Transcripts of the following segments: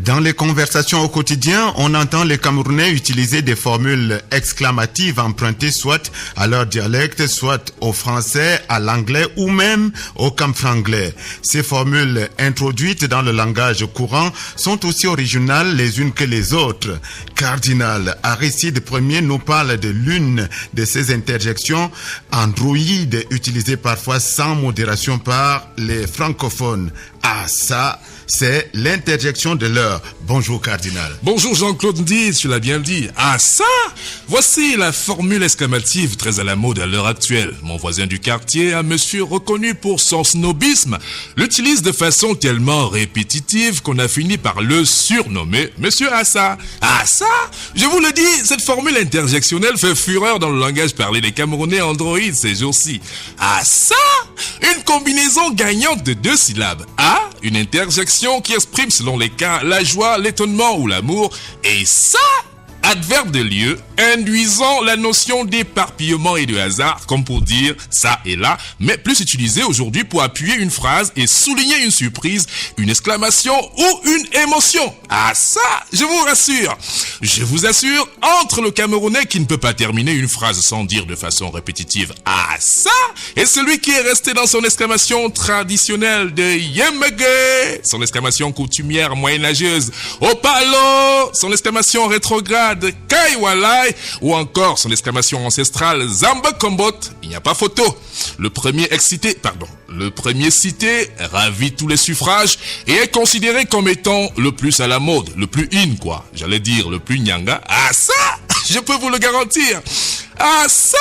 Dans les conversations au quotidien, on entend les Camerounais utiliser des formules exclamatives empruntées soit à leur dialecte, soit au français, à l'anglais ou même au camfranglais. Ces formules introduites dans le langage courant sont aussi originales les unes que les autres. Cardinal Aristide Ier nous parle de l'une de ces interjections androïdes utilisées parfois sans modération par les francophones. Ah ça, c'est l'interjection de l'heure. Bonjour Cardinal. Bonjour Jean-Claude Ndiz, tu l'as bien dit. Ah ça, voici la formule exclamative très à la mode à l'heure actuelle. Mon voisin du quartier, un monsieur reconnu pour son snobisme, l'utilise de façon tellement répétitive qu'on a fini par le surnommer Monsieur Assa. Ah ça, je vous le dis, cette formule interjectionnelle fait fureur dans le langage parlé des Camerounais androïdes ces jours-ci. Ah ça, une combinaison gagnante de 2 syllabes. Ah, une interjection qui exprime selon les cas la joie, l'étonnement ou l'amour. Et ça, adverbe de lieu, induisant la notion d'éparpillement et de hasard, comme pour dire ça et là, mais plus utilisé aujourd'hui pour appuyer une phrase et souligner une surprise, une exclamation ou une émotion. Ah ça, je vous rassure. Je vous assure, entre le Camerounais qui ne peut pas terminer une phrase sans dire de façon répétitive ah ça, et celui qui est resté dans son exclamation traditionnelle de Yemege, son exclamation coutumière moyenâgeuse, Opalo, son exclamation rétrograde Kaiwalai, ou encore son exclamation ancestrale Zamba Kombot, il n'y a pas photo. Le premier cité ravit tous les suffrages et est considéré comme étant le plus à la mode, le plus in quoi. J'allais dire le plus nyanga. Ah ça, je peux vous le garantir. Ah ça,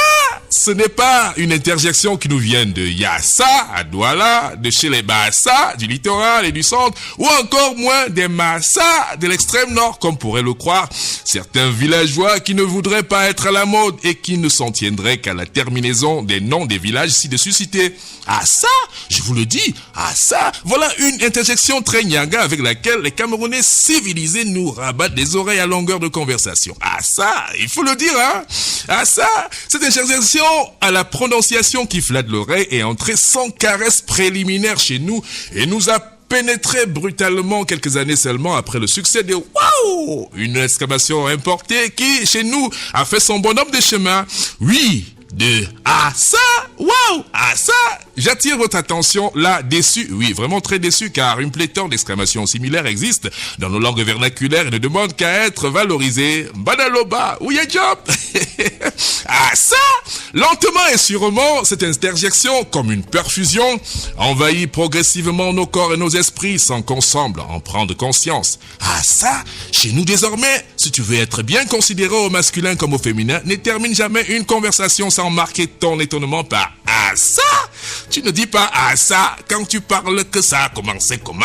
ce n'est pas une interjection qui nous vient de Yassa, à Douala, de chez les Bassa, du littoral et du centre, ou encore moins des Massa de l'extrême nord, comme pourraient le croire certains villageois qui ne voudraient pas être à la mode et qui ne s'en tiendraient qu'à la terminaison des noms des villages ci-dessus cités. Ah ça, je vous le dis, ah ça, voilà une interjection très nyanga avec laquelle les Camerounais civilisés nous rabattent les oreilles à longueur de conversation. Ah ça, il faut le dire, hein. Ah ça, cette interjection à la prononciation qui flatte l'oreille est entrée sans caresse préliminaire chez nous et nous a pénétré brutalement quelques années seulement après le succès de Waouh, une exclamation importée qui, chez nous, a fait son bonhomme de chemin. Oui, de ah ça, waouh, ah ça, j'attire votre attention là déçu, oui vraiment très déçu car une pléthore d'exclamations similaires existe dans nos langues vernaculaires et ne demandent qu'à être valorisées. Badaloba, ouya job. Ah ça, lentement et sûrement, cette interjection, comme une perfusion, envahit progressivement nos corps et nos esprits sans qu'on semble en prendre conscience. Ah ça, chez nous désormais, si tu veux être bien considéré au masculin comme au féminin, ne termine jamais une conversation sans marquer ton étonnement par « Ah ça !» Tu ne dis pas « Ah ça !» quand tu parles que ça a commencé comment.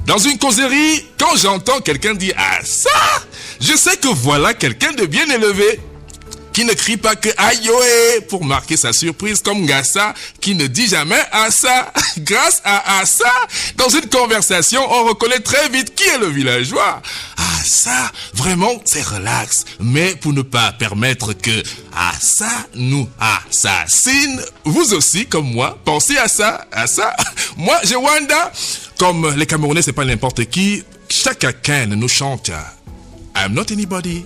Dans une causerie, quand j'entends quelqu'un dire « Ah ça !» je sais que voilà quelqu'un de bien élevé qui ne crie pas que aïe pour marquer sa surprise comme Gassa qui ne dit jamais « Ah ça !» Grâce à « Ah ça !» dans une conversation, on reconnaît très vite qui est le villageois. Ah ça, vraiment, c'est relax. Mais pour ne pas permettre que ah ça nous assassine, vous aussi, comme moi, pensez à ça, à ça. Moi, j'ai Wanda. Comme les Camerounais, c'est pas n'importe qui. Chacun nous chante I'm not anybody.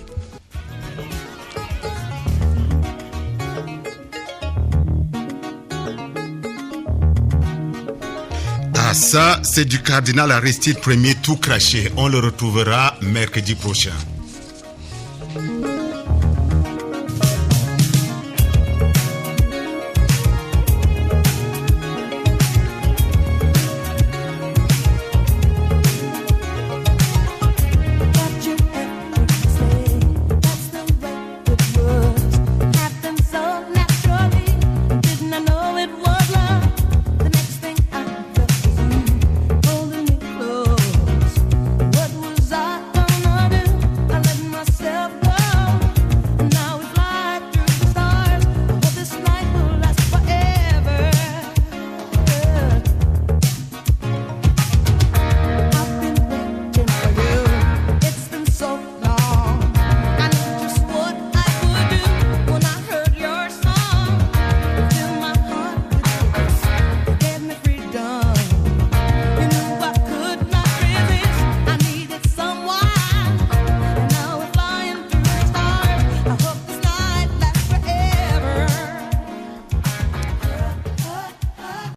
Ah ça, c'est du Cardinal Aristide Ier tout craché. On le retrouvera mercredi prochain.